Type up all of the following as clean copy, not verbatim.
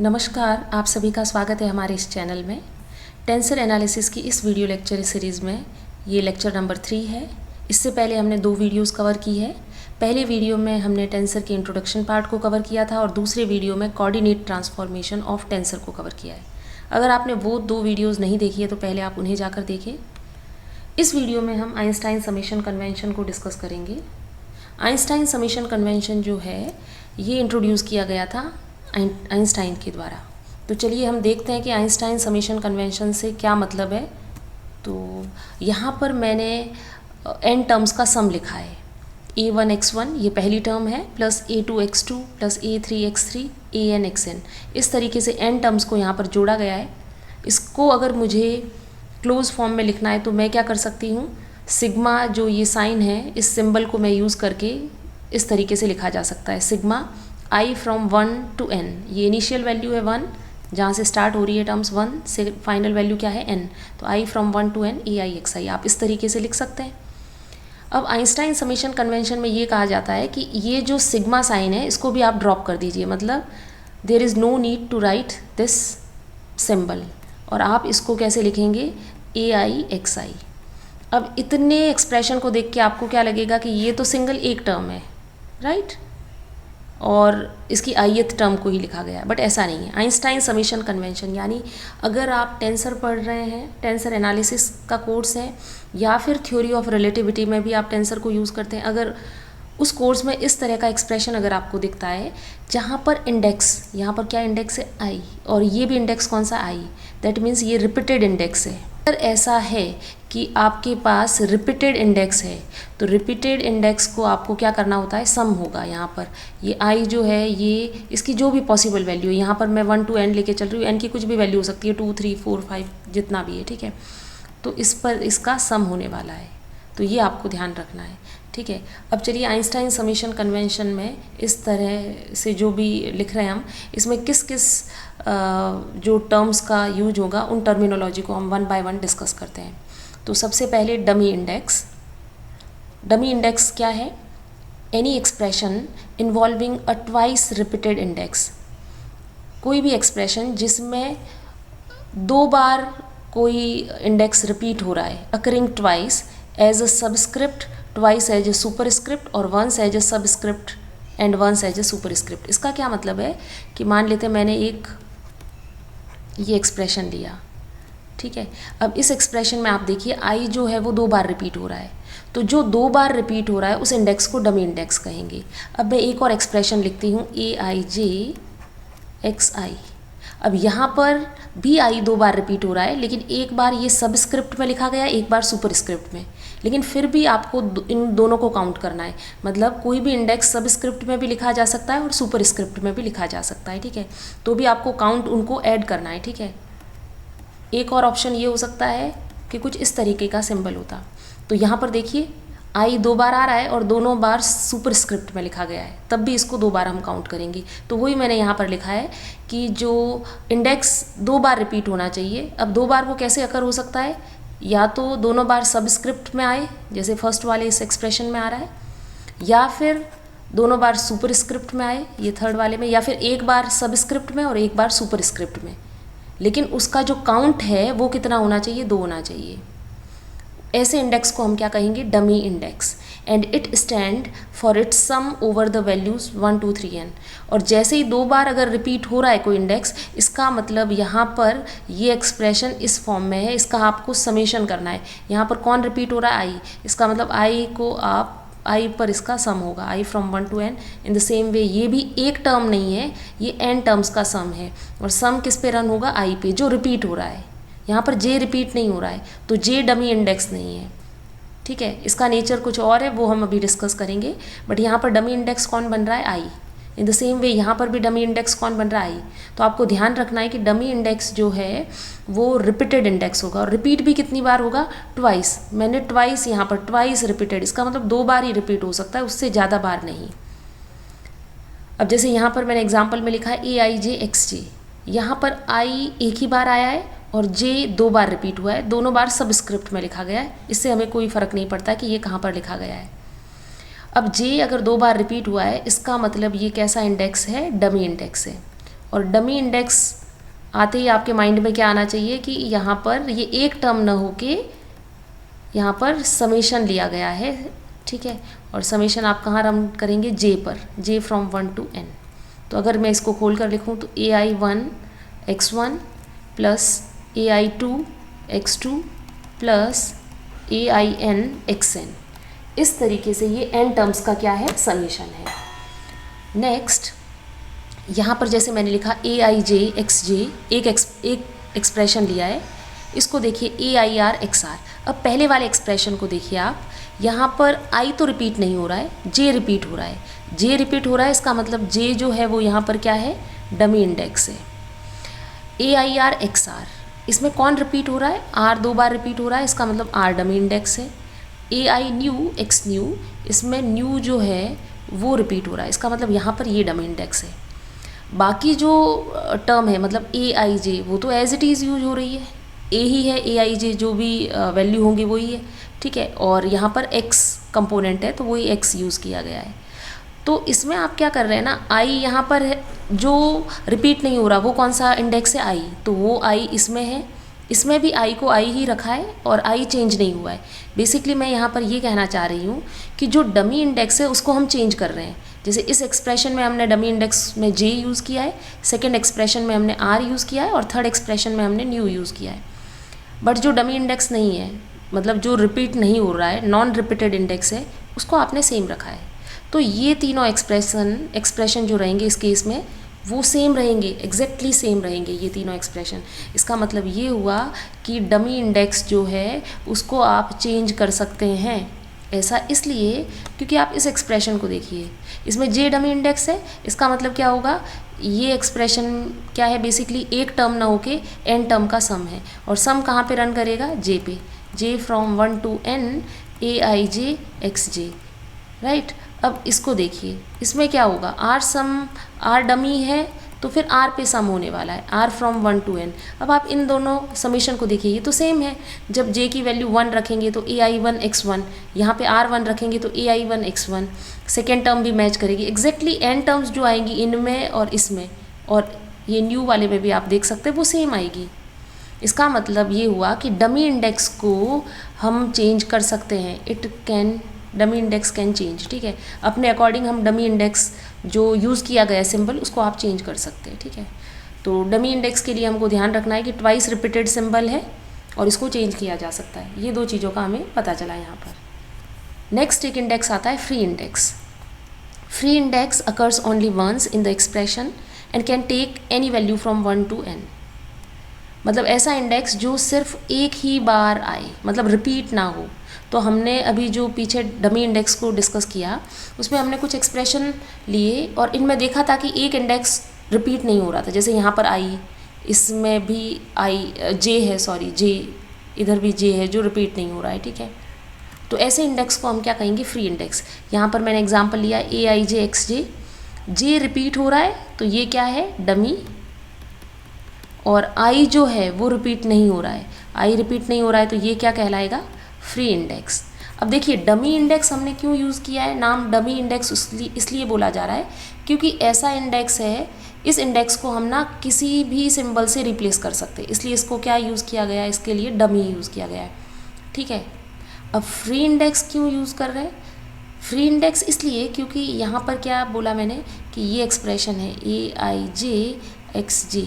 नमस्कार, आप सभी का स्वागत है हमारे इस चैनल में। टेंसर एनालिसिस की इस वीडियो लेक्चर सीरीज़ में ये लेक्चर नंबर 3 है। इससे पहले हमने 2 वीडियोस कवर की है। पहले वीडियो में हमने टेंसर के इंट्रोडक्शन पार्ट को कवर किया था और दूसरे वीडियो में कोऑर्डिनेट ट्रांसफॉर्मेशन ऑफ टेंसर को कवर किया है। अगर आपने वो 2 वीडियोज़ नहीं देखी है तो पहले आप उन्हें जाकर देखें। इस वीडियो में हम आइंस्टाइन समेशन कन्वेंशन को डिस्कस करेंगे। आइंस्टाइन समेशन कन्वेंशन जो है ये इंट्रोड्यूस किया गया था आइंस्टाइन के द्वारा। तो चलिए हम देखते हैं कि आइंस्टाइन समेशन कन्वेंशन से क्या मतलब है। तो यहाँ पर मैंने n टर्म्स का सम लिखा है। a1x1 ये पहली टर्म है plus a2x2 plus a3x3 an(xn), इस तरीके से n टर्म्स को यहाँ पर जोड़ा गया है। इसको अगर मुझे क्लोज फॉर्म में लिखना है तो मैं क्या कर सकती हूँ, सिग्मा जो ये साइन है इस सिंबल को मैं यूज़ करके इस तरीके से लिखा जा सकता है। Sigma i from 1 to n, ये इनिशियल वैल्यू है 1 जहाँ से स्टार्ट हो रही है टर्म्स 1 से, फाइनल वैल्यू क्या है n, तो i from 1 to n ai(xi) आप इस तरीके से लिख सकते हैं। अब आइंस्टाइन समेशन कन्वेंशन में ये कहा जाता है कि ये जो सिग्मा साइन है इसको भी आप ड्रॉप कर दीजिए, मतलब there is no need to write this symbol, और आप इसको कैसे लिखेंगे ai(xi). अब इतने एक्सप्रेशन को देख के आपको क्या लगेगा कि ये तो सिंगल एक टर्म है, राइट, और इसकी ith टर्म को ही लिखा गया है, बट ऐसा नहीं है। आइंस्टाइन समेशन कन्वेंशन यानी अगर आप टेंसर पढ़ रहे हैं, टेंसर एनालिसिस का कोर्स है, या फिर थ्योरी ऑफ रिलेटिविटी में भी आप टेंसर को यूज़ करते हैं, अगर उस कोर्स में इस तरह का एक्सप्रेशन अगर आपको दिखता है जहाँ पर इंडेक्स, यहाँ पर क्या इंडेक्स है i, और ये भी इंडेक्स कौन सा i, दैट मीन्स ये रिपीटेड इंडेक्स है। अगर ऐसा है कि आपके पास रिपीटेड इंडेक्स है तो रिपीटेड इंडेक्स को आपको क्या करना होता है, सम होगा। यहाँ पर ये i जो है ये इसकी जो भी पॉसिबल वैल्यू है, यहाँ पर मैं 1 to n लेके चल रही हूँ, n की कुछ भी वैल्यू हो सकती है, 2 3 4 5 जितना भी है, ठीक है, तो इस पर इसका सम होने वाला है, तो ये आपको ध्यान रखना है, ठीक है। अब चलिए आइंस्टाइन समेशन कन्वेंशन में इस तरह से जो भी लिख रहे हैं हम, इसमें किस किस जो टर्म्स का यूज होगा उन टर्मिनोलॉजी को हम 1 by 1 डिस्कस करते हैं। तो सबसे पहले डमी इंडेक्स। डमी इंडेक्स क्या है? एनी एक्सप्रेशन इन्वॉल्विंग अ ट्वाइस रिपीटेड इंडेक्स, कोई भी एक्सप्रेशन जिसमें 2 बार कोई इंडेक्स रिपीट हो रहा है, occurring twice as a subscript, twice as a superscript और once as a subscript and once as a superscript. इसका क्या मतलब है कि मान लेते मैंने एक ये एक्सप्रेशन लिया, ठीक है। अब इस एक्सप्रेशन में आप देखिए i जो है वो 2 बार रिपीट हो रहा है, तो जो 2 बार रिपीट हो रहा है उस इंडेक्स को डमी इंडेक्स कहेंगे। अब मैं एक और एक्सप्रेशन लिखती हूँ aij xi। अब यहाँ पर भी i 2 बार रिपीट हो रहा है, लेकिन एक बार ये सबस्क्रिप्ट में लिखा गया, एक बार सुपरस्क्रिप्ट में, लेकिन फिर भी आपको इन दोनों को काउंट करना है। मतलब कोई भी इंडेक्स सबस्क्रिप्ट में भी लिखा जा सकता है और सुपरस्क्रिप्ट में भी लिखा जा सकता है, ठीक है, तो भी आपको काउंट उनको ऐड करना है, ठीक है। एक और ऑप्शन ये हो सकता है कि कुछ इस तरीके का सिंबल होता, तो यहाँ पर देखिए i 2 बार आ रहा है और दोनों बार सुपरस्क्रिप्ट में लिखा गया है, तब भी इसको 2 बार हम काउंट करेंगे। तो वही मैंने यहाँ पर लिखा है कि जो इंडेक्स 2 बार रिपीट होना चाहिए। अब 2 बार वो कैसे अकर हो सकता है, या तो दोनों बार सबस्क्रिप्ट में आए जैसे फर्स्ट वाले इस एक्सप्रेशन में आ रहा है, या फिर दोनों बार सुपरस्क्रिप्ट में आए ये थर्ड वाले में, या फिर एक बार सबस्क्रिप्ट में और एक बार सुपरस्क्रिप्ट में, लेकिन उसका जो काउंट है वो कितना होना चाहिए, 2 होना चाहिए। ऐसे इंडेक्स को हम क्या कहेंगे, dummy index, and it stand for its sum over the values 1 2 3 n। और जैसे ही 2 बार अगर रिपीट हो रहा है कोई इंडेक्स, इसका मतलब यहाँ पर ये एक्सप्रेशन इस फॉर्म में है, इसका आपको समेशन करना है। यहाँ पर कौन रिपीट हो रहा है, i, इसका मतलब i को आप i पर इसका सम होगा, i from 1 to n। In the same way ये भी एक टर्म नहीं है, ये n टर्म्स का सम है, और सम किस पे रन होगा, i पे, जो रिपीट हो रहा है। यहाँ पर j रिपीट नहीं हो रहा है, तो j डमी इंडेक्स नहीं है, ठीक है। इसका नेचर कुछ और है, वो हम अभी डिस्कस करेंगे, बट यहाँ पर डमी इंडेक्स कौन बन रहा है, i। In the same way यहाँ पर भी डमी इंडेक्स कौन बन रहा है, i। तो आपको ध्यान रखना है कि डमी इंडेक्स जो है वो रिपीटेड इंडेक्स होगा, और रिपीट भी कितनी बार होगा, ट्वाइस। मैंने ट्वाइस यहाँ पर ट्वाइस रिपीटेड, इसका मतलब 2 बार ही रिपीट हो सकता है, उससे ज़्यादा बार नहीं। अब जैसे यहाँ पर मैंने एग्जाम्पल में लिखा है aij xj, यहाँ पर i एक ही बार आया है और j 2 बार रिपीट हुआ है, दोनों बार सबस्क्रिप्ट में लिखा गया है, इससे हमें कोई फ़र्क नहीं पड़ता कि ये कहाँ पर लिखा गया है। अब j अगर 2 बार रिपीट हुआ है, इसका मतलब ये कैसा इंडेक्स है, डमी इंडेक्स है। और डमी इंडेक्स आते ही आपके माइंड में क्या आना चाहिए कि यहाँ पर ये एक टर्म ना होके यहाँ पर समेशन लिया गया है, ठीक है। और समेशन आप कहाँ रन करेंगे, जे पर, जे फ्रॉम 1 to n। तो अगर मैं इसको खोल कर लिखूँ तो ai1 x1 plus ai2 x2 plus ain xn, इस तरीके से ये n टर्म्स का क्या है, समेशन है। नेक्स्ट यहाँ पर जैसे मैंने लिखा aij xj, एक एक्सप्रेशन लिया है, इसको देखिए air xr। अब पहले वाले एक्सप्रेशन को देखिए आप, यहाँ पर i तो रिपीट नहीं हो रहा है, j रिपीट हो रहा है। j रिपीट हो रहा है, इसका मतलब j जो है वो यहाँ पर क्या है, डमी इंडेक्स है। air xr, इसमें कौन रिपीट हो रहा है, r 2 बार रिपीट हो रहा है, इसका मतलब r डमी इंडेक्स है। ai न्यू x न्यू, इसमें न्यू जो है वो रिपीट हो रहा है, इसका मतलब यहाँ पर ये डमी इंडेक्स है। बाकी जो टर्म है मतलब aij, वो तो एज इट इज़ यूज हो रही है, a ही है aij, जो भी वैल्यू होंगी वही है, ठीक है। और यहाँ पर x कंपोनेंट है तो वही x यूज़ किया गया है। तो इसमें आप क्या कर रहे हैं ना, i यहाँ पर है जो रिपीट नहीं हो रहा, वो कौन सा इंडेक्स है, i, तो वो i इसमें है, इसमें भी i को i ही रखा है और i चेंज नहीं हुआ है। बेसिकली मैं यहाँ पर ये कहना चाह रही हूँ कि जो डमी इंडेक्स है उसको हम चेंज कर रहे हैं। जैसे इस एक्सप्रेशन में हमने डमी इंडेक्स में j यूज़ किया है, सेकेंड एक्सप्रेशन में हमने r यूज़ किया है और थर्ड एक्सप्रेशन में हमने न्यू यूज़ किया है। बट जो डमी इंडेक्स नहीं है, मतलब जो रिपीट नहीं हो रहा है, नॉन रिपीटेड इंडेक्स है, उसको आपने सेम रखा है। तो ये तीनों एक्सप्रेशन जो रहेंगे इस केस में वो सेम रहेंगे, एग्जैक्टली सेम रहेंगे ये तीनों एक्सप्रेशन। इसका मतलब ये हुआ कि डमी इंडेक्स जो है उसको आप चेंज कर सकते हैं। ऐसा इसलिए क्योंकि आप इस एक्सप्रेशन को देखिए, इसमें जे डमी इंडेक्स है, इसका मतलब क्या होगा, ये एक्सप्रेशन क्या है, बेसिकली एक टर्म ना होके एन टर्म का सम है, और सम कहाँ पे रन करेगा, जे पे, J from 1 to n aij xj, right. अब इसको देखिए, इसमें क्या होगा, आर सम, आर डमी है तो फिर आर पे सम होने वाला है, आर फ्रॉम 1 to n। अब आप इन दोनों समीशन को देखिए, ये तो सेम है। जब j की वैल्यू 1 रखेंगे तो ai1 x1, यहाँ पे r1 रखेंगे तो ai1 x1, सेकेंड टर्म भी मैच करेगी, एग्जैक्टली n टर्म्स जो आएंगी इनमें और इसमें, और ये न्यू वाले में भी आप देख सकते हैं वो सेम आएगी। इसका मतलब ये हुआ कि डमी इंडेक्स को हम चेंज कर सकते हैं, डमी इंडेक्स कैन चेंज, ठीक है। अपने अकॉर्डिंग हम डमी इंडेक्स जो यूज़ किया गया सिंबल उसको आप चेंज कर सकते हैं, ठीक है। तो डमी इंडेक्स के लिए हमको ध्यान रखना है कि ट्वाइस रिपीटेड सिंबल है और इसको चेंज किया जा सकता है। ये दो चीज़ों का हमें पता चला यहाँ पर। नेक्स्ट एक इंडेक्स आता है free index. Free index occurs only once in the expression and can take any value from 1 to n। मतलब ऐसा इंडेक्स जो सिर्फ एक ही बार आए, मतलब रिपीट ना हो। तो हमने अभी जो पीछे डमी इंडेक्स को डिस्कस किया उसमें हमने कुछ एक्सप्रेशन लिए और इनमें देखा था कि एक इंडेक्स रिपीट नहीं हो रहा था। जैसे यहाँ पर आई, इसमें भी आई, जे है, सॉरी जे, इधर भी जे है जो रिपीट नहीं हो रहा है, ठीक है। तो ऐसे इंडेक्स को हम क्या कहेंगे, फ्री इंडेक्स। यहाँ पर मैंने एग्जांपल लिया aij xj, जे रिपीट हो रहा है तो ये क्या है, डमी, और आई जो है वो रिपीट नहीं हो रहा है, आई रिपीट नहीं हो रहा है तो ये क्या कहलाएगा, फ्री इंडेक्स। अब देखिए डमी इंडेक्स हमने क्यों यूज़ किया है, नाम डमी इंडेक्स इसलिए बोला जा रहा है क्योंकि ऐसा इंडेक्स है, इस इंडेक्स को हम ना किसी भी सिंबल से रिप्लेस कर सकते हैं, इसलिए इसको क्या यूज़ किया गया है, इसके लिए डमी यूज़ किया गया है, ठीक है। अब फ्री इंडेक्स क्यों यूज़ कर रहे हैं, फ्री इंडेक्स इसलिए क्योंकि यहाँ पर क्या बोला मैंने कि ये एक्सप्रेशन है aij xj,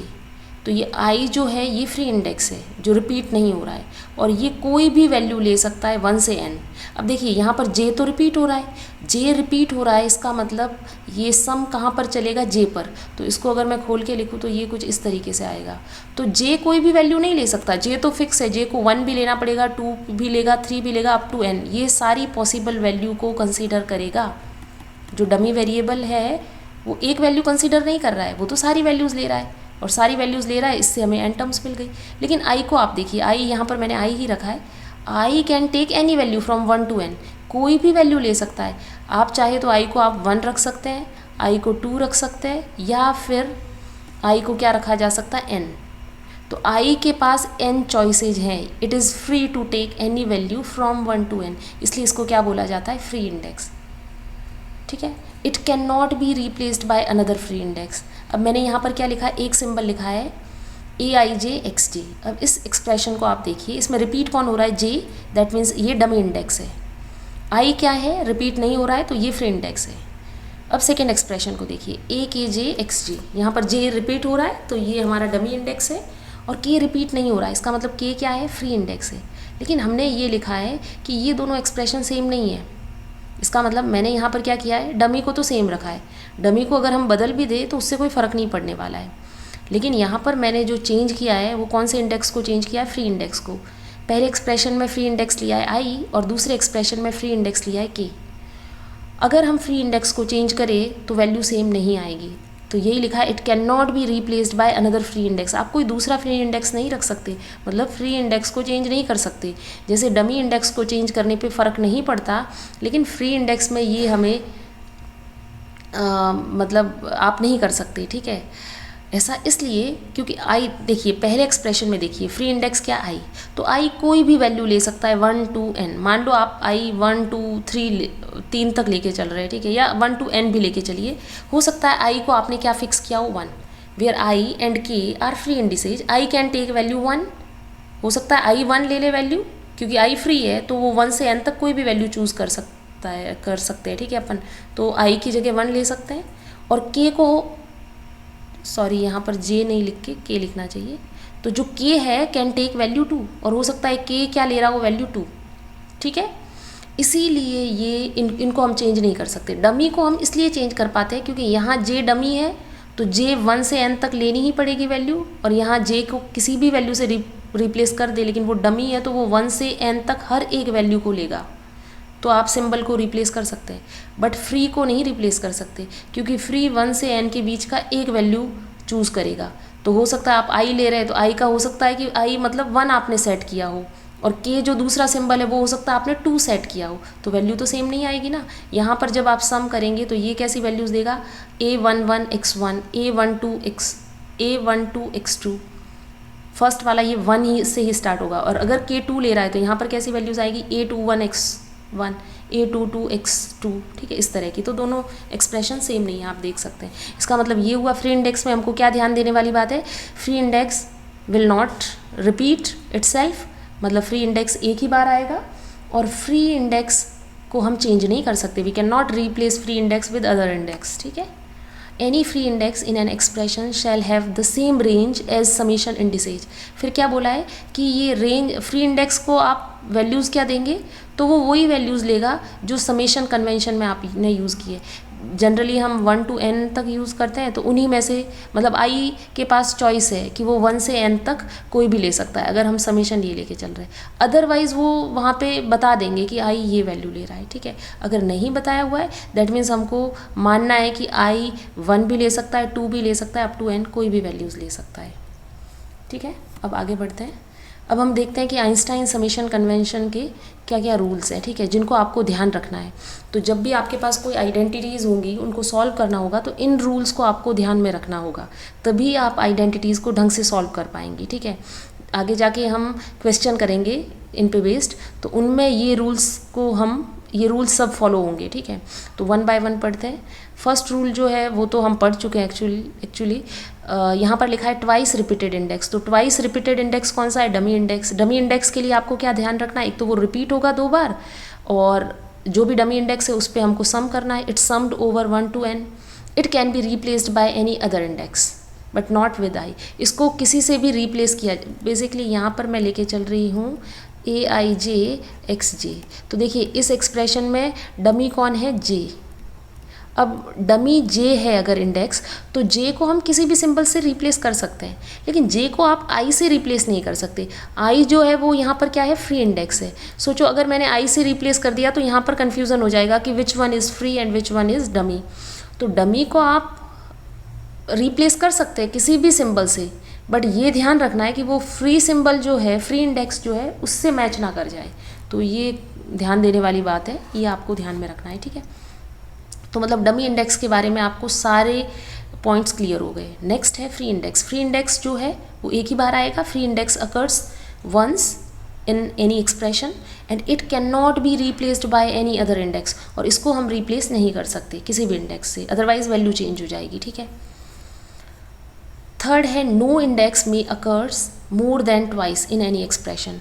तो ये i जो है ये फ्री इंडेक्स है जो रिपीट नहीं हो रहा है और ये कोई भी वैल्यू ले सकता है 1 से n। अब देखिए यहाँ पर j तो रिपीट हो रहा है, j रिपीट हो रहा है, इसका मतलब ये सम कहाँ पर चलेगा, j पर। तो इसको अगर मैं खोल के लिखूँ तो ये कुछ इस तरीके से आएगा। तो j कोई भी वैल्यू नहीं ले सकता, j तो फिक्स है, j को 1 भी लेना पड़ेगा, 2 भी लेगा, 3 भी लेगा, अप टू n। ये सारी पॉसिबल वैल्यू को कंसिडर करेगा। जो डमी वेरिएबल है वो एक वैल्यू कंसिडर नहीं कर रहा है, वो तो सारी वैल्यूज़ ले रहा है और सारी वैल्यूज़ ले रहा है, इससे हमें n टर्म्स मिल गई। लेकिन i को आप देखिए, i यहाँ पर मैंने i ही रखा है, i can take any value from 1 to n, कोई भी वैल्यू ले सकता है। आप चाहे तो i को आप 1 रख सकते हैं, i को 2 रख सकते हैं, या फिर i को क्या रखा जा सकता है, n। तो i के पास n चॉइसेज हैं, it is free to take any value from 1 to n, इसलिए इसको क्या बोला जाता है, फ्री इंडेक्स, ठीक है। It can not be replaced by another free index. अब मैंने यहाँ पर क्या लिखा है, एक सिंबल लिखा है AIJXJ। अब इस एक्सप्रेशन को आप देखिए, इसमें रिपीट कौन हो रहा है, J, दैट मीन्स ये डमी इंडेक्स है। I क्या है, रिपीट नहीं हो रहा है, तो ये फ्री इंडेक्स है। अब सेकेंड एक्सप्रेशन को देखिए, AKJXJ, यहाँ पर J रिपीट हो रहा है तो ये हमारा डमी इंडेक्स है, और K रिपीट नहीं हो रहा है, इसका मतलब K क्या है, फ्री इंडेक्स है। लेकिन हमने ये लिखा है कि ये दोनों एक्सप्रेशन सेम नहीं है। इसका मतलब मैंने यहाँ पर क्या किया है, डमी को तो सेम रखा है, डमी को अगर हम बदल भी दें तो उससे कोई फ़र्क नहीं पड़ने वाला है। लेकिन यहाँ पर मैंने जो चेंज किया है वो कौन से इंडेक्स को चेंज किया है, फ्री इंडेक्स को। पहले एक्सप्रेशन में फ्री इंडेक्स लिया है I और दूसरे एक्सप्रेशन में फ्री इंडेक्स लिया है K। अगर हम फ्री इंडेक्स को चेंज करें तो वैल्यू सेम नहीं आएगी, तो यही लिखा है, it can not be replaced by another free index. आप कोई दूसरा फ्री इंडेक्स नहीं रख सकते, मतलब फ्री इंडेक्स को चेंज नहीं कर सकते। जैसे डमी इंडेक्स को चेंज करने पे फ़र्क नहीं पड़ता, लेकिन फ्री इंडेक्स में ये हमें मतलब आप नहीं कर सकते, ठीक है। ऐसा इसलिए क्योंकि I, देखिए पहले एक्सप्रेशन में देखिए फ्री इंडेक्स क्या I, तो I कोई भी वैल्यू ले सकता है 1 to n। मान लो आप I 1 2 3 तक लेके चल रहे हैं, ठीक है, या 1 to n भी लेके चलिए। हो सकता है I को आपने क्या फिक्स किया हो, 1, where I and K are free indices. I can take value 1, हो सकता है I 1 ले ले वैल्यू, क्योंकि I फ्री है तो वो 1 से n तक कोई भी वैल्यू चूज़ कर सकते हैं, ठीक है। अपन तो I की जगह 1 ले सकते हैं, और K को, सॉरी यहाँ पर J नहीं लिख के K लिखना चाहिए, तो जो K है कैन टेक वैल्यू 2, और हो सकता है K क्या ले रहा हो, वैल्यू 2, ठीक है। इसीलिए ये इनको हम चेंज नहीं कर सकते। डमी को हम इसलिए चेंज कर पाते हैं क्योंकि यहाँ J डमी है तो J 1 से n तक लेनी ही पड़ेगी वैल्यू, और यहाँ J को किसी भी वैल्यू से रिप्लेस कर दे, लेकिन वो डमी है तो वो 1 से n तक हर एक वैल्यू को लेगा, तो आप सिंबल को रिप्लेस कर सकते हैं। बट फ्री को नहीं रिप्लेस कर सकते, क्योंकि फ्री 1 से n के बीच का एक वैल्यू चूज़ करेगा। तो हो सकता है आप I ले रहे हैं तो I का हो सकता है कि I मतलब 1 आपने सेट किया हो, और K जो दूसरा सिंबल है वो हो सकता है आपने 2 सेट किया हो, तो वैल्यू तो सेम नहीं आएगी ना। यहाँ पर जब आप सम करेंगे तो ये कैसी वैल्यूज़ देगा, A11 x1, A12 x2, first वाला ये 1 ही से ही स्टार्ट होगा। और अगर K2 ले रहा है तो यहाँ पर कैसी वैल्यूज़ आएगी, A21 x1, A22 x2, ठीक है, इस तरह की। तो दोनों एक्सप्रेशन सेम नहीं है, आप देख सकते हैं। इसका मतलब ये हुआ फ्री इंडेक्स में हमको क्या ध्यान देने वाली बात है, free index will not repeat itself, मतलब फ्री इंडेक्स एक ही बार आएगा, और फ्री इंडेक्स को हम चेंज नहीं कर सकते, we can not replace free index with other index, ठीक है। Any free index in an expression shall have the same range as summation indices. फिर क्या बोला है कि ये रेंज, फ्री इंडेक्स को आप वैल्यूज़ क्या देंगे, तो वो वही वैल्यूज़ लेगा जो समेशन कन्वेंशन में आपने यूज़ किए। जनरली हम 1 to n तक यूज़ करते हैं, तो उन्हीं में से मतलब I के पास चॉइस है कि वो 1 से n तक कोई भी ले सकता है, अगर हम समेशन ये लेके चल रहे हैं। अदरवाइज़ वो वहाँ पे बता देंगे कि I ये वैल्यू ले रहा है, ठीक है। अगर नहीं बताया हुआ है दैट मीन्स हमको मानना है कि I 1 भी ले सकता है, 2 भी ले सकता है, अप टू n कोई भी वैल्यूज़ ले सकता है, ठीक है। अब आगे बढ़ते हैं। अब हम देखते हैं कि आइंस्टाइन समेशन कन्वेंशन के क्या क्या रूल्स हैं, ठीक है, जिनको आपको ध्यान रखना है। तो जब भी आपके पास कोई आइडेंटिटीज़ होंगी, उनको सॉल्व करना होगा, तो इन रूल्स को आपको ध्यान में रखना होगा, तभी आप आइडेंटिटीज़ को ढंग से सॉल्व कर पाएंगी, ठीक है। आगे जाके हम क्वेश्चन करेंगे इन पे बेस्ड, तो उनमें ये रूल्स सब फॉलो होंगे, ठीक है। तो 1 by 1 पढ़ते हैं। फर्स्ट रूल जो है वो तो हम पढ़ चुके हैं एक्चुअली यहाँ पर लिखा है ट्वाइस रिपीटेड इंडेक्स। तो ट्वाइस रिपीटेड इंडेक्स कौन सा है, डमी इंडेक्स। डमी इंडेक्स के लिए आपको क्या ध्यान रखना है, एक तो वो रिपीट होगा 2 बार, और जो भी डमी इंडेक्स है उस पर हमको सम करना है। It's summed over 1 to n। It can be replaced by any other index but not with I। इसको किसी से भी रिप्लेस किया, बेसिकली यहाँ पर मैं लेके चल रही हूँ AIJXJ। तो देखिए इस एक्सप्रेशन में डमी कौन है, J। अब डमी J है अगर इंडेक्स, तो J को हम किसी भी सिंबल से रिप्लेस कर सकते हैं, लेकिन J को आप I से रिप्लेस नहीं कर सकते। I जो है वो यहाँ पर क्या है, फ्री इंडेक्स है। सोचो अगर मैंने I से रिप्लेस कर दिया तो यहाँ पर कन्फ्यूज़न हो जाएगा कि which one is free and which one is dummy. तो डमी को आप रिप्लेस कर सकते हैं किसी भी सिंबल से, बट ये ध्यान रखना है कि वो फ्री सिंबल जो है, फ्री इंडेक्स जो है, उससे मैच ना कर जाए। तो ये ध्यान देने वाली बात है, ये आपको ध्यान में रखना है, ठीक है। तो मतलब डमी इंडेक्स के बारे में आपको सारे पॉइंट्स क्लियर हो गए। नेक्स्ट है फ्री इंडेक्स। फ्री इंडेक्स जो है वो एक ही बार आएगा। Free index occurs once in any expression and it can not be replaced by any other index, और इसको हम रिप्लेस नहीं कर सकते किसी भी इंडेक्स से, अदरवाइज वैल्यू चेंज हो जाएगी, ठीक है। थर्ड है नो इंडेक्स में occurs more than twice in any expression,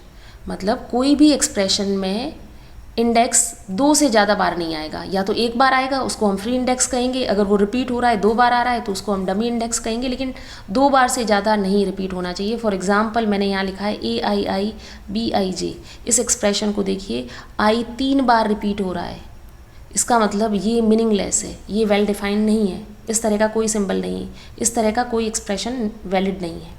मतलब कोई भी एक्सप्रेशन में इंडेक्स 2 से ज़्यादा बार नहीं आएगा, या तो एक बार आएगा उसको हम फ्री इंडेक्स कहेंगे, अगर वो रिपीट हो रहा है 2 बार आ रहा है तो उसको हम डमी इंडेक्स कहेंगे, लेकिन 2 बार से ज़्यादा नहीं रिपीट होना चाहिए। फॉर एग्जांपल मैंने यहाँ लिखा है AII BIJ, इस एक्सप्रेशन को देखिए आई 3 बार रिपीट हो रहा है, इसका मतलब ये मीनिंगलेस है, ये वेल डिफाइंड नहीं है, इस तरह का कोई सिंबल नहीं है, इस तरह का कोई एक्सप्रेशन वैलिड नहीं है।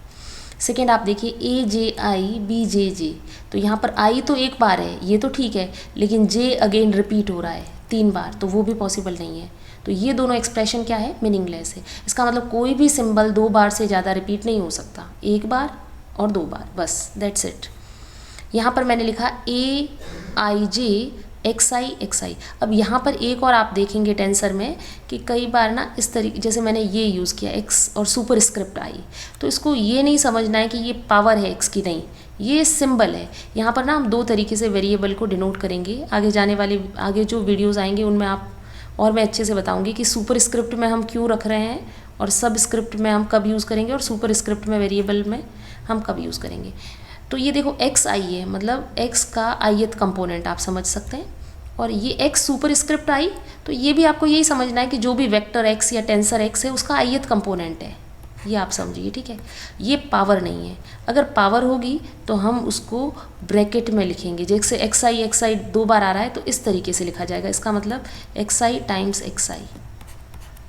सेकेंड आप देखिए AJI BJJ, तो यहाँ पर आई तो एक बार है, ये तो ठीक है, लेकिन जे अगेन रिपीट हो रहा है 3 बार, तो वो भी पॉसिबल नहीं है। तो ये दोनों एक्सप्रेशन क्या है, मीनिंगलेस है। इसका मतलब कोई भी सिंबल 2 बार से ज़्यादा रिपीट नहीं हो सकता, एक बार और 2 बार, बस दैट्स इट। यहाँ पर मैंने लिखा AIJ XI। अब यहाँ पर एक और आप देखेंगे टेंसर में कि कई बार ना इस तरीके, जैसे मैंने ये यूज़ किया x और सुपर स्क्रिप्ट आई, तो इसको ये नहीं समझना है कि ये पावर है x की, नहीं, ये सिंबल है। यहाँ पर ना हम 2 तरीके से वेरिएबल को डिनोट करेंगे, आगे जो वीडियोज़ आएंगे उनमें और मैं अच्छे से बताऊँगी कि सुपर स्क्रिप्ट में हम क्यों रख रहे हैं और सब स्क्रिप्ट में हम कब यूज़ करेंगे और सुपर स्क्रिप्ट में वेरिएबल में हम कब यूज़ करेंगे। तो ये देखो XI है, मतलब x का ith कंपोनेंट आप समझ सकते हैं, और ये x सुपर स्क्रिप्ट आई, तो ये भी आपको यही समझना है कि जो भी वेक्टर x या टेंसर x है उसका ith कंपोनेंट है, ये आप समझिए, ठीक है। ये पावर नहीं है, अगर पावर होगी तो हम उसको ब्रैकेट में लिखेंगे, जैसे XI 2 बार आ रहा है तो इस तरीके से लिखा जाएगा, इसका मतलब XI टाइम्स XI,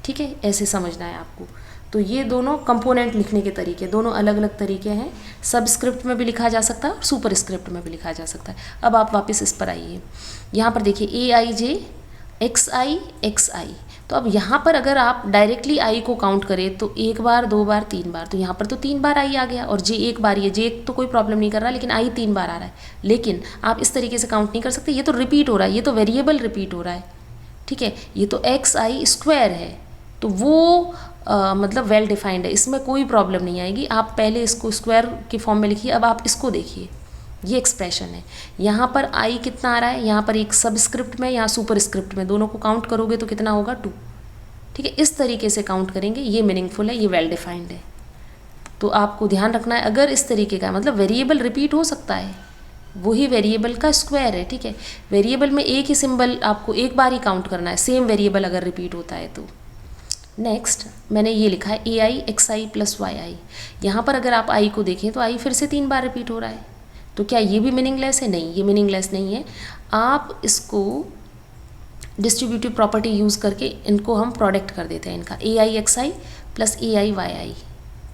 ठीक है, ऐसे समझना है आपको। तो ये दोनों कंपोनेंट लिखने के तरीके, दोनों अलग अलग तरीके हैं, सब स्क्रिप्ट में भी लिखा जा सकता है और सुपर स्क्रिप्ट में भी लिखा जा सकता है। अब आप वापस इस पर आइए, यहाँ पर देखिए AIJ XI। तो अब यहाँ पर अगर आप डायरेक्टली आई को काउंट करें तो 1 बार 2 बार 3 बार, तो यहाँ पर तो 3 बार आई आ गया, और जे 1 बार, ये जे तो कोई प्रॉब्लम नहीं कर रहा, लेकिन आई 3 बार आ रहा है। लेकिन आप इस तरीके से काउंट नहीं कर सकते, ये तो रिपीट हो रहा है, ये तो वेरिएबल रिपीट हो रहा है, ठीक है, ये तो XI स्क्वायर है, तो वो मतलब वेल डिफाइंड है, इसमें कोई प्रॉब्लम नहीं आएगी। आप पहले इसको स्क्वायर की फॉर्म में लिखिए। अब आप इसको देखिए, ये एक्सप्रेशन है, यहाँ पर आई कितना आ रहा है, यहाँ पर एक सब स्क्रिप्ट में या सुपर स्क्रिप्ट में, दोनों को काउंट करोगे तो कितना होगा 2, ठीक है, इस तरीके से काउंट करेंगे, ये मीनिंगफुल है, ये वेल डिफाइंड है। तो आपको ध्यान रखना है, अगर इस तरीके का मतलब वेरिएबल रिपीट हो सकता है, वही वेरिएबल का स्क्वायर है, ठीक है, वेरिएबल में एक ही सिंबल आपको एक बार ही काउंट करना है, सेम वेरिएबल अगर रिपीट होता है तो। नेक्स्ट मैंने ये लिखा है AI XI प्लस YI, यहाँ पर अगर आप आई को देखें तो आई फिर से 3 बार रिपीट हो रहा है, तो क्या ये भी मीनिंगलेस है? नहीं, ये मीनिंगलेस नहीं है। आप इसको डिस्ट्रीब्यूटिव प्रॉपर्टी यूज़ करके इनको हम प्रोडक्ट कर देते हैं, इनका AI XI plus AI YI,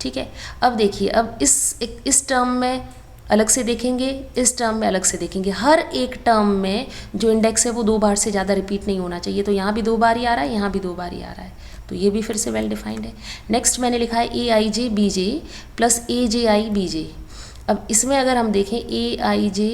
ठीक है। अब देखिए, अब इस टर्म में अलग से देखेंगे, इस टर्म में अलग से देखेंगे, हर एक टर्म में जो इंडेक्स है वो 2 बार से ज़्यादा रिपीट नहीं होना चाहिए, तो यहाँ भी 2 बार ही आ रहा है, यहाँ भी 2 बार ही आ रहा है, तो ये भी फिर से वेल डिफाइंड है। नेक्स्ट मैंने लिखा है AIJ BJ plus AJI BJ। अब इसमें अगर हम देखें AIJ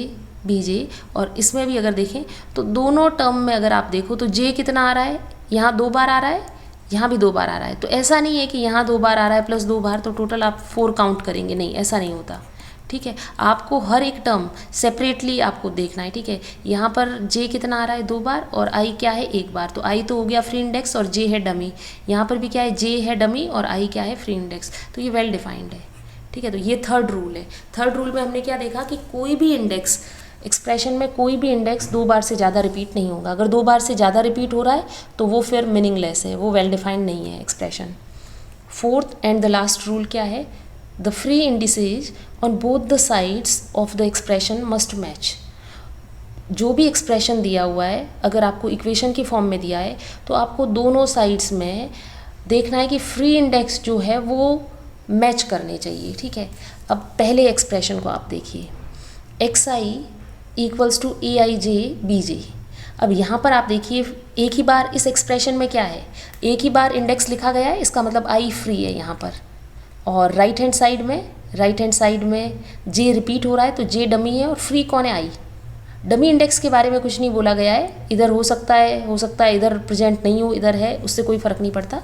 BJ और इसमें भी अगर देखें तो दोनों टर्म में अगर आप देखो तो J कितना आ रहा है, यहाँ 2 बार आ रहा है, यहाँ भी 2 बार आ रहा है, तो ऐसा नहीं है कि यहाँ 2 बार आ रहा है प्लस 2 बार तो टोटल आप 4 काउंट करेंगे, नहीं, ऐसा नहीं होता, ठीक है। आपको हर एक टर्म सेपरेटली आपको देखना है, ठीक है। यहाँ पर J कितना आ रहा है 2 बार और I क्या है 1 बार, तो I तो हो गया फ्री इंडेक्स और J है डमी, यहाँ पर भी क्या है J है डमी और I क्या है फ्री इंडेक्स, तो ये वेल डिफाइंड है, ठीक है। तो ये थर्ड रूल है। थर्ड रूल में हमने क्या देखा कि कोई भी इंडेक्स एक्सप्रेशन में कोई भी इंडेक्स 2 बार से ज़्यादा रिपीट नहीं होगा, अगर 2 बार से ज़्यादा रिपीट हो रहा है तो वो फिर मीनिंगलेस है, वो वेल डिफाइंड नहीं है expression. Fourth and the last rule क्या है, the free indices on both the sides of the expression must match. जो भी एक्सप्रेशन दिया हुआ है, अगर आपको इक्वेशन की फॉर्म में दिया है तो आपको दोनों साइड्स में देखना है कि फ्री इंडेक्स जो है वो मैच करने चाहिए, ठीक है। अब पहले एक्सप्रेशन को आप देखिए, XI equals to AIJ BJ। अब यहाँ पर आप देखिए एक ही बार इस एक्सप्रेशन में क्या है, एक ही बार इंडेक्स लिखा गया है, इसका मतलब I फ्री है यहाँ पर, और राइट हैंड साइड में J रिपीट हो रहा है तो J डमी है और फ्री कौन है I। डमी इंडेक्स के बारे में कुछ नहीं बोला गया है, इधर हो सकता है इधर प्रेजेंट नहीं हो, इधर है, उससे कोई फ़र्क नहीं पड़ता।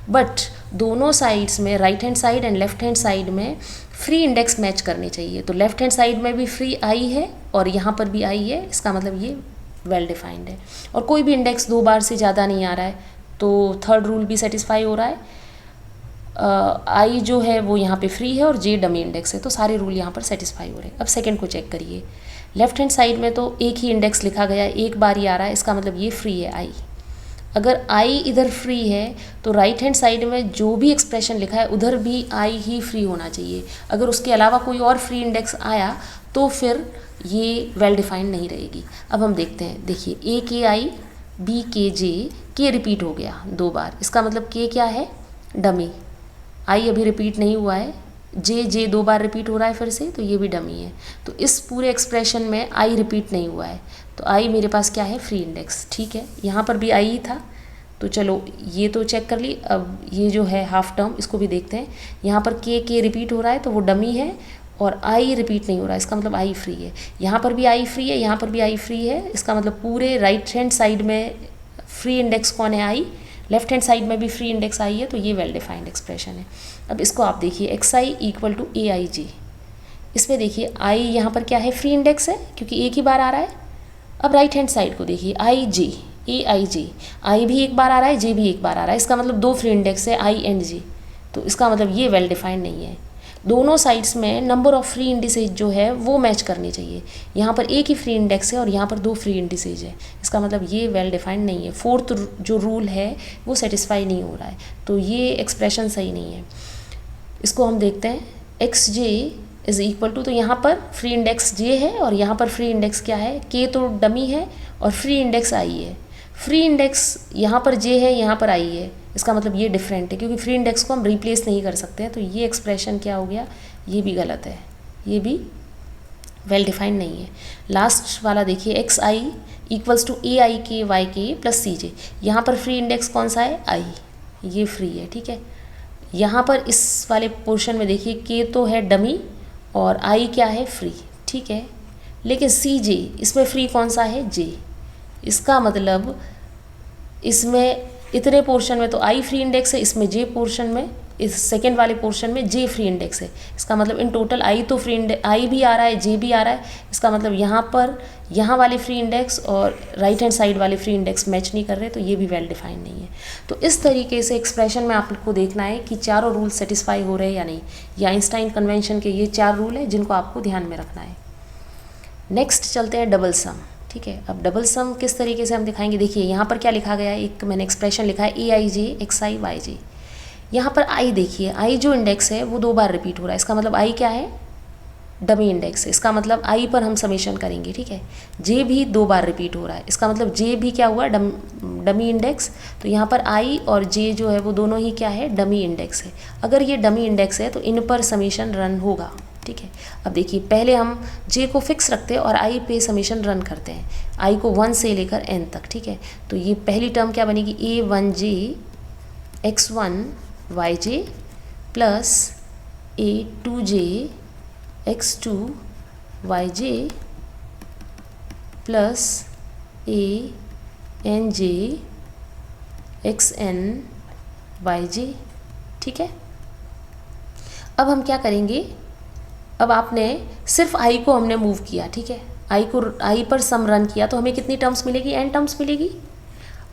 बट दोनों साइड्स में, right hand side and left hand side में फ्री इंडेक्स मैच करने चाहिए। तो लेफ्ट हैंड साइड में भी फ्री आई है और यहाँ पर भी आई है, इसका मतलब ये वेल डिफाइंड है। और कोई भी इंडेक्स 2 बार से ज़्यादा नहीं आ रहा है, तो थर्ड रूल भी सेटिस्फाई हो रहा है। आई जो है वो यहाँ पे फ्री है और जे डमी इंडेक्स है, तो सारे रूल यहाँ पर सेटिस्फाई हो रहे हैं। अब सेकंड को चेक करिए। लेफ्ट हैंड साइड में तो एक ही इंडेक्स लिखा गया है, एक बार ही आ रहा है, इसका मतलब ये फ्री है आई। अगर आई इधर फ्री है तो राइट हैंड साइड में जो भी एक्सप्रेशन लिखा है उधर भी आई ही फ्री होना चाहिए। अगर उसके अलावा कोई और फ्री इंडेक्स आया तो फिर ये वेल डिफाइंड नहीं रहेगी। अब हम देखते हैं, देखिए ए के आई, बी के जे, के रिपीट हो गया 2 बार, इसका मतलब के क्या है, डमी। आई अभी रिपीट नहीं हुआ है, जे 2 बार रिपीट हो रहा है फिर से, तो ये भी डमी है। तो इस पूरे एक्सप्रेशन में आई रिपीट नहीं हुआ है, तो आई मेरे पास क्या है, फ्री इंडेक्स। ठीक है, यहाँ पर भी आई ही था, तो चलो ये तो चेक कर ली। अब ये जो है हाफ टर्म, इसको भी देखते हैं। यहाँ पर के रिपीट हो रहा है तो वो डमी है, और आई रिपीट नहीं हो रहा है, इसका मतलब आई फ्री है। यहाँ पर भी आई फ्री है, यहाँ पर भी आई फ्री है, इसका मतलब पूरे राइट हैंड साइड में फ्री इंडेक्स कौन है, आई। लेफ्ट हैंड साइड में भी फ्री इंडेक्स आई है, तो ये वेल डिफाइंड एक्सप्रेशन है। अब इसको आप देखिए, एक्स आई इक्वल टू ए आई जी। इसमें देखिए आई यहाँ पर क्या है, फ्री इंडेक्स है क्योंकि एक ही बार आ रहा है। अब राइट हैंड साइड को देखिए, आई जी, ए आई जी, आई भी एक बार आ रहा है, जे भी एक बार आ रहा है, इसका मतलब 2 फ्री इंडेक्स है, आई एंड जी। तो इसका मतलब ये वेल डिफाइंड नहीं है। दोनों साइड्स में नंबर ऑफ़ फ्री इंडिसेज जो है वो मैच करनी चाहिए। यहाँ पर एक ही फ्री इंडेक्स है और यहाँ पर 2 फ्री इंडिसेज है, इसका मतलब ये वेल डिफाइंड नहीं है। फोर्थ जो रूल है वो सेटिस्फाई नहीं हो रहा है, तो ये एक्सप्रेशन सही नहीं है। इसको हम देखते हैं, x j is equal to, तो यहाँ पर फ्री इंडेक्स जे है और यहाँ पर फ्री इंडेक्स क्या है, के तो डमी है और फ्री इंडेक्स आई है। फ्री इंडेक्स यहाँ पर जे है, यहाँ पर आई है, इसका मतलब ये डिफरेंट है क्योंकि फ्री इंडेक्स को हम रिप्लेस नहीं कर सकते हैं। तो ये एक्सप्रेशन क्या हो गया, ये भी गलत है, ये भी वेल डिफाइंड नहीं है। लास्ट वाला देखिए, एक्स आई इक्वल्स टू ए आई के वाई के प्लस सी जे। यहाँ पर फ्री इंडेक्स कौन सा है, आई, ये फ्री है। ठीक है, यहाँ पर इस वाले पोर्शन में देखिए, के तो है डमी और आई क्या है, फ्री। ठीक है, लेकिन सी जे इसमें फ्री कौन सा है, जे। इसका मतलब इसमें इतने पोर्शन में तो आई फ्री इंडेक्स है, इसमें जे पोर्शन में, इस सेकेंड वाले पोर्शन में जे फ्री इंडेक्स है। इसका मतलब इन टोटल आई तो फ्री इंडेक्स, आई भी आ रहा है, जे भी आ रहा है। इसका मतलब यहाँ पर यहाँ वाले फ्री इंडेक्स और राइट हैंड साइड वाले फ्री इंडेक्स मैच नहीं कर रहे, तो ये भी वेल डिफाइंड नहीं है। तो इस तरीके से एक्सप्रेशन में आपको देखना है कि चारों रूल सेटिस्फाई हो रहे हैं या नहीं। ये आइंस्टाइन कन्वेंशन के ये 4 रूल हैं जिनको आपको ध्यान में रखना है। नेक्स्ट चलते हैं डबल सम। ठीक है, अब डबल सम किस तरीके से हम दिखाएंगे, देखिए यहाँ पर क्या लिखा गया है, एक मैंने एक्सप्रेशन लिखा है, ए I J x I Y जे। यहाँ पर आई देखिए, आई जो इंडेक्स है वो 2 बार रिपीट हो रहा है, इसका मतलब आई क्या है, डमी इंडेक्स है। इसका मतलब आई पर हम समेशन करेंगे। ठीक है, जे भी 2 बार रिपीट हो रहा है, इसका मतलब जे भी क्या हुआ, डमी इंडेक्स। तो यहाँ पर आई और जे जो है वो दोनों ही क्या है, डमी इंडेक्स है। अगर ये डमी इंडेक्स है तो इन पर समेशन रन होगा। ठीक है, अब देखिए पहले हम जे को फिक्स रखते हैं और आई पे समेशन रन करते हैं, आई को 1 से लेकर n तक। ठीक है, तो ये पहली टर्म क्या बनेगी, a1j x1 yj plus a2j x2 yj plus anj xn yj। ठीक है, अब हम क्या करेंगे, अब आपने सिर्फ आई को हमने मूव किया। ठीक है, आई पर सम रन किया तो हमें कितनी टर्म्स मिलेगी, n टर्म्स मिलेगी।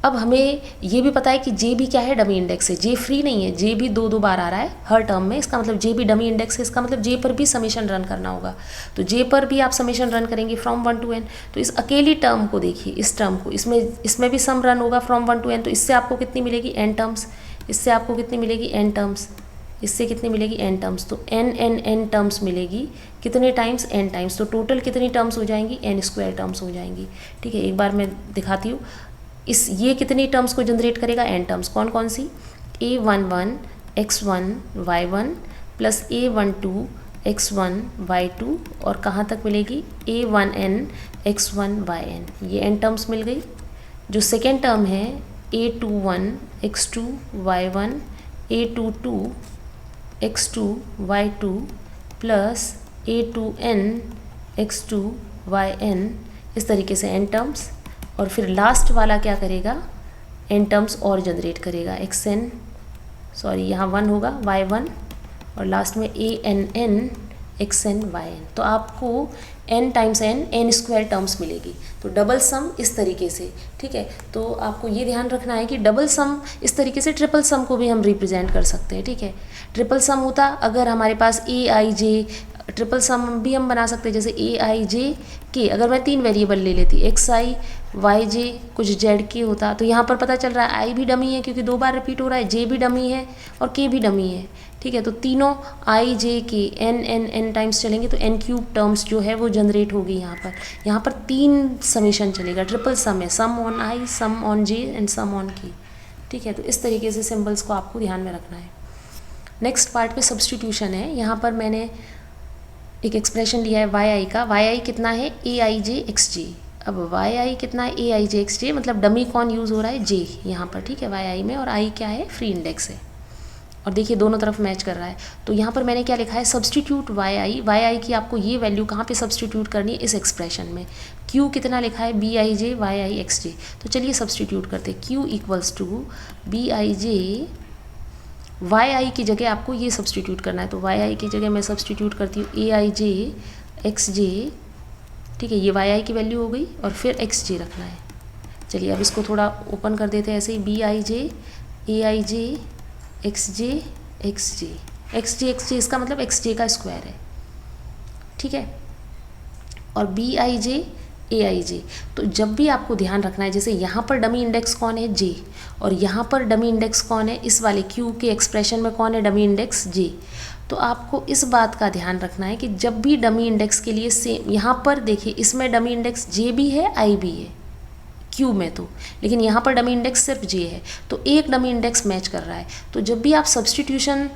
अब हमें ये भी पता है कि जे भी क्या है, डमी इंडेक्स है, जे फ्री नहीं है, जे भी 2 बार आ रहा है हर टर्म में, इसका मतलब जे भी डमी इंडेक्स है, इसका मतलब जे पर भी समेशन रन करना होगा। तो जे पर भी आप समेशन रन करेंगे फ्रॉम 1 to n। तो इस अकेली टर्म को देखिए, इस टर्म को, इसमें भी सम रन होगा फ्रॉम 1 to n। तो इससे आपको कितनी मिलेगी, n टर्म्स। इससे आपको कितनी मिलेगी, n टर्म्स। इससे कितनी मिलेगी, n टर्म्स। तो n टर्म्स मिलेगी, कितने टाइम्स, n टाइम्स। तो टोटल कितनी टर्म्स हो जाएंगी, n² टर्म्स हो जाएंगी। ठीक है, एक बार मैं दिखाती हूँ, ये कितनी टर्म्स को जनरेट करेगा, n टर्म्स। कौन कौन सी, a11 x1 y1 plus a12 x1 y2 और कहाँ तक मिलेगी, a1n x1 yn। ये n टर्म्स मिल गई। जो सेकेंड टर्म है a21 x2 y1 a22 x2 y2 plus a2n x2 yn, इस तरीके से n टर्म्स। और फिर लास्ट वाला क्या करेगा, n टर्म्स और जनरेट करेगा, xn सॉरी यहाँ 1 होगा y1 और लास्ट में ANN XN YN। तो आपको n times n square terms मिलेगी। तो डबल सम इस तरीके से, ठीक है। तो आपको ये ध्यान रखना है कि डबल सम इस तरीके से ट्रिपल सम को भी हम रिप्रेजेंट कर सकते हैं, ठीक है। ट्रिपल सम होता अगर हमारे पास AIJ, ट्रिपल सम भी हम बना सकते हैं जैसे AIJ के, अगर मैं 3 वेरिएबल ले लेती XI YJ कुछ ZK होता, तो यहाँ पर पता चल रहा है I भी डमी है क्योंकि 2 बार रिपीट हो रहा है, J भी डमी है और K भी डमी है, ठीक है। तो तीनों I J K n times चलेंगे तो n³ टर्म्स जो है वो जनरेट होगी यहाँ पर 3 समेशन चलेगा, ट्रिपल सम है, sum on I, sum on J and sum on K, ठीक है। तो इस तरीके से सिंबल्स को आपको ध्यान में रखना है। नेक्स्ट पार्ट पे सब्स्टिट्यूशन है। यहाँ पर मैंने एक एक्सप्रेशन लिया है yi का, yi कितना है AIJ XJ। अब yi कितना है AIJ XJ, मतलब डमी कौन यूज़ हो रहा है, j यहाँ पर, ठीक है, yi में, और i क्या है, फ्री इंडेक्स है। और देखिए दोनों तरफ मैच कर रहा है। तो यहाँ पर मैंने क्या लिखा है, सब्स्टिट्यूट yi की आपको ये वैल्यू कहाँ पे सब्स्टिट्यूट करनी है, इस एक्सप्रेशन में। q कितना लिखा है, Bij yi xj। तो चलिए सब्स्टिट्यूट करते हैं। q equals to Bij yi की जगह आपको ये सब्स्टिट्यूट करना है। तो yi की जगह मैं सब्स्टिट्यूट करती हूँ Aij xj, ठीक है, ये yi की वैल्यू हो गई, और फिर xj रखना है। चलिए अब इसको थोड़ा ओपन कर देते हैं ऐसे ही, Bij Aij xj xj xj xj, इसका मतलब xj का स्क्वायर है, ठीक है, और Bij Aij। तो जब भी आपको ध्यान रखना है, जैसे यहाँ पर डमी इंडेक्स कौन है, j, और यहाँ पर डमी इंडेक्स कौन है, इस वाले q के एक्सप्रेशन में कौन है, डमी इंडेक्स j। तो आपको इस बात का ध्यान रखना है कि जब भी डमी इंडेक्स के लिए सेम, यहाँ पर देखिए इसमें डमी इंडेक्स j भी है i भी है q में, तो लेकिन यहाँ पर डमी इंडेक्स सिर्फ j है, तो एक डमी इंडेक्स मैच कर रहा है। तो जब भी आप सब्स्टिट्यूशन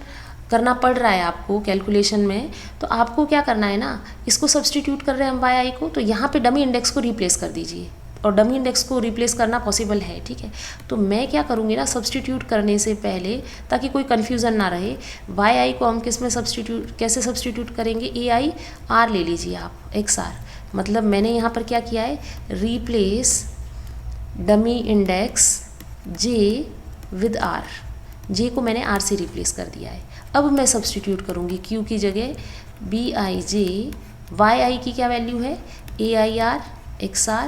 करना पड़ रहा है आपको कैलकुलेशन में, तो आपको क्या करना है ना, इसको सब्स्टिट्यूट कर रहे हैं हम yi को, तो यहाँ पे डमी इंडेक्स को रिप्लेस कर दीजिए, और डमी इंडेक्स को रिप्लेस करना पॉसिबल है, ठीक है। तो मैं क्या करूँगी ना, सब्स्टिट्यूट करने से पहले, ताकि कोई कन्फ्यूज़न ना रहे, yi को हम किस में सब्स्टिट्यूट, कैसे सब्स्टिट्यूट करेंगे, ai r ले लीजिए आप, xr, मतलब मैंने यहाँ पर क्या किया है, replace dummy index j with r, j को मैंने r से रिप्लेस कर दिया है। अब मैं सब्स्टिट्यूट करूँगी q की जगह Bij, yi की क्या वैल्यू है, air xr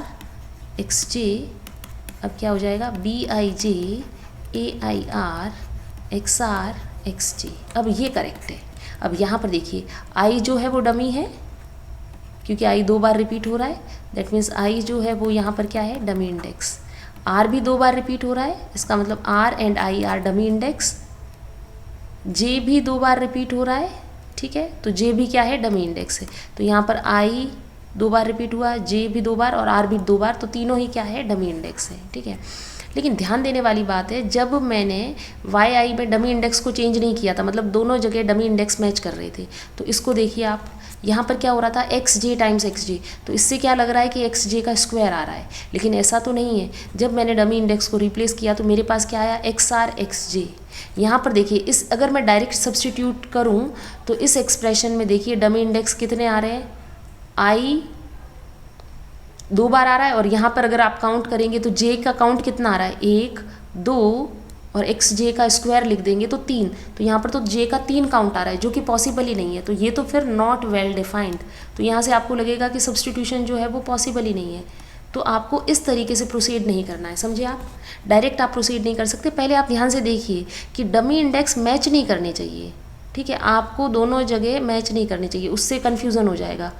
xj, अब क्या हो जाएगा, Bij air xr xj। अब ये करेक्ट है। अब यहाँ पर देखिए i जो है वो डमी है, क्योंकि i 2 बार रिपीट हो रहा है, दैट मीन्स i जो है वो यहाँ पर क्या है, डमी इंडेक्स। r भी 2 बार रिपीट हो रहा है, इसका मतलब r and i are dummy index. j भी 2 बार रिपीट हो रहा है, ठीक है, तो j भी क्या है, डमी इंडेक्स है। तो यहाँ पर i 2 बार रिपीट हुआ, j भी 2 बार और r भी 2 बार, तो तीनों ही क्या है, डमी इंडेक्स है, ठीक है। लेकिन ध्यान देने वाली बात है, जब मैंने yi में डमी इंडेक्स को चेंज नहीं किया था, मतलब दोनों जगह डमी इंडेक्स मैच कर रहे थे, तो इसको देखिए आप, यहाँ पर क्या हो रहा था, xj टाइम्स xj, तो इससे क्या लग रहा है कि xj का स्क्वायर आ रहा है, लेकिन ऐसा तो नहीं है। जब मैंने डमी इंडेक्स को रिप्लेस किया तो मेरे पास क्या आया, xr xj। यहाँ पर देखिए इस, अगर मैं डायरेक्ट सब्स्टिट्यूट करूँ तो इस एक्सप्रेशन में देखिए डमी इंडेक्स कितने आ रहे हैं, i 2 बार आ रहा है, और यहाँ पर अगर आप काउंट करेंगे तो j का काउंट कितना आ रहा है, 1 2, और xj का स्क्वायर लिख देंगे तो 3, तो यहाँ पर तो j का 3 काउंट आ रहा है, जो कि पॉसिबल ही नहीं है। तो ये तो फिर नॉट वेल डिफाइंड, तो यहाँ से आपको लगेगा कि सब्स्टिट्यूशन जो है वो पॉसिबल ही नहीं है। तो आपको इस तरीके से प्रोसीड नहीं करना है, समझे आप, डायरेक्ट आप प्रोसीड नहीं कर सकते। पहले आप ध्यान से देखिए कि डमी इंडेक्स मैच नहीं करने चाहिए, ठीक है, आपको दोनों जगह मैच नहीं करने चाहिए, उससे कन्फ्यूज़न हो जाएगा।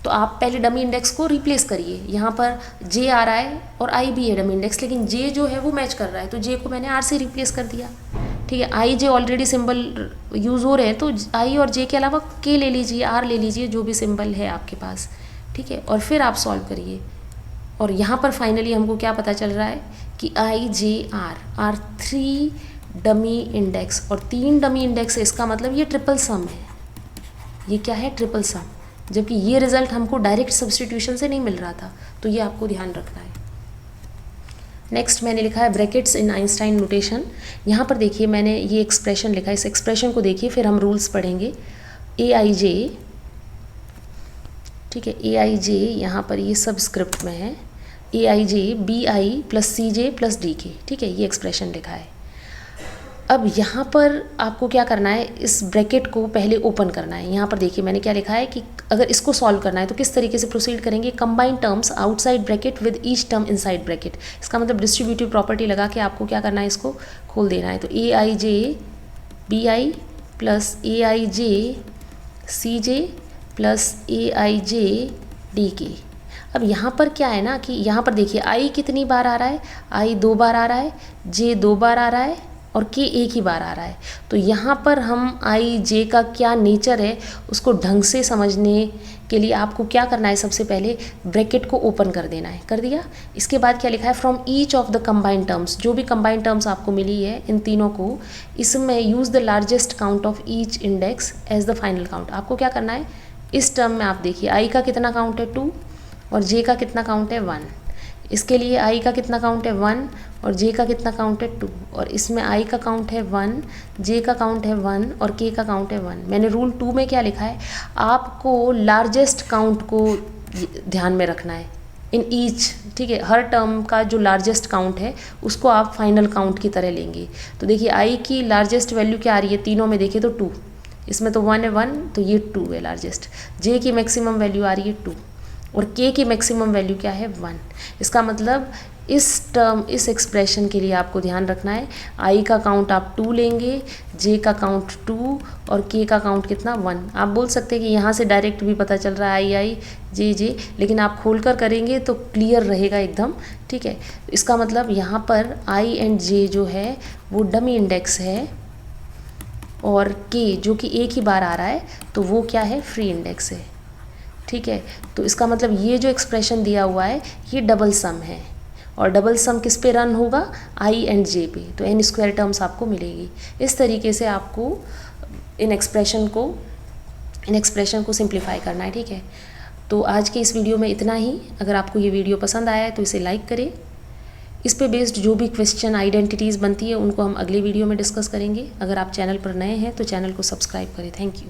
तो आप पहले डमी इंडेक्स को रिप्लेस करिए, यहाँ पर j आ रहा है और i भी है डमी इंडेक्स, लेकिन j जो है वो मैच कर रहा है, तो j को मैंने r से रिप्लेस कर दिया, ठीक है। i j already symbol use हो रहे हैं, तो i और j के अलावा k ले लीजिए, r ले लीजिए, जो भी सिंबल है आपके पास, ठीक है, और फिर आप सॉल्व करिए। और यहाँ पर फाइनली हमको क्या पता चल रहा है कि i j r are 3 dummy index, और 3 डमी इंडेक्स है, इसका मतलब ये ट्रिपल सम है, ये क्या है, ट्रिपल सम, जबकि ये रिज़ल्ट हमको डायरेक्ट सब्स्टिट्यूशन से नहीं मिल रहा था, तो ये आपको ध्यान रखना है। नेक्स्ट मैंने लिखा है ब्रैकेट्स इन आइंस्टाइन नोटेशन। यहाँ पर देखिए मैंने ये एक्सप्रेशन लिखा है, इस एक्सप्रेशन को देखिए, फिर हम रूल्स पढ़ेंगे। Aij, ठीक है, Aij यहाँ पर ये सबस्क्रिप्ट में है, Aij bi plus cj plus dk, ठीक है, ये एक्सप्रेशन लिखा है। अब यहाँ पर आपको क्या करना है, इस ब्रैकेट को पहले ओपन करना है। यहाँ पर देखिए मैंने क्या लिखा है कि अगर इसको सॉल्व करना है तो किस तरीके से प्रोसीड करेंगे, combine terms outside bracket with each term inside bracket. इसका मतलब डिस्ट्रीब्यूटिव प्रॉपर्टी लगा के आपको क्या करना है, इसको खोल देना है। तो A I J B I plus A I J C J plus A I J D K. अब यहाँ पर क्या है ना कि यहाँ पर देखिए आई कितनी बार आ रहा है, आई 2 बार आ रहा है, जे 2 बार आ रहा है और के एक ही बार आ रहा है। तो यहाँ पर हम आई जे का क्या नेचर है उसको ढंग से समझने के लिए आपको क्या करना है, सबसे पहले ब्रैकेट को ओपन कर देना है। कर दिया। इसके बाद क्या लिखा है, from each of the combined terms, जो भी कंबाइंड टर्म्स आपको मिली है इन तीनों को, इसमें use the largest count of each index as the final count. आपको क्या करना है, इस टर्म में आप देखिए आई का कितना काउंट है 2 और जे का कितना काउंट है 1। इसके लिए आई का कितना काउंट है 1 और जे का कितना काउंट है 2, और इसमें आई का काउंट है 1, जे का काउंट है 1 और के का काउंट है 1। मैंने रूल 2 में क्या लिखा है, आपको लार्जेस्ट काउंट को ध्यान में रखना है इन ईच, ठीक है। हर टर्म का जो लार्जेस्ट काउंट है उसको आप फाइनल काउंट की तरह लेंगे। तो देखिए आई की लार्जेस्ट वैल्यू क्या आ रही है, तीनों में देखें तो 2, इसमें तो 1 है 1, तो ये 2 है लार्जेस्ट। जे की मैक्सिमम वैल्यू आ रही है 2 और के की मैक्सिमम वैल्यू क्या है 1। इसका मतलब इस टर्म, इस एक्सप्रेशन के लिए आपको ध्यान रखना है आई का काउंट आप 2 लेंगे, जे का काउंट 2 और के का काउंट कितना 1। आप बोल सकते हैं कि यहाँ से डायरेक्ट भी पता चल रहा है आई आई जे जे, लेकिन आप खोलकर करेंगे तो क्लियर रहेगा एकदम, ठीक है। इसका मतलब यहाँ पर आई एंड जे जो है वो डमी इंडेक्स है और के जो कि एक ही बार आ रहा है तो वो क्या है, फ्री इंडेक्स है, ठीक है। तो इसका मतलब ये जो एक्सप्रेशन दिया हुआ है ये डबल सम है, और डबल सम किस पे रन होगा, आई एंड जे पे, तो n स्क्वायर टर्म्स आपको मिलेगी। इस तरीके से आपको इन एक्सप्रेशन को सिंप्लीफाई करना है, ठीक है। तो आज के इस वीडियो में इतना ही। अगर आपको ये वीडियो पसंद आया है तो इसे लाइक करें। इस पे बेस्ड जो भी क्वेश्चन आइडेंटिटीज़ बनती है उनको हम अगले वीडियो में डिस्कस करेंगे। अगर आप चैनल पर नए हैं तो चैनल को सब्सक्राइब करें। Thank you.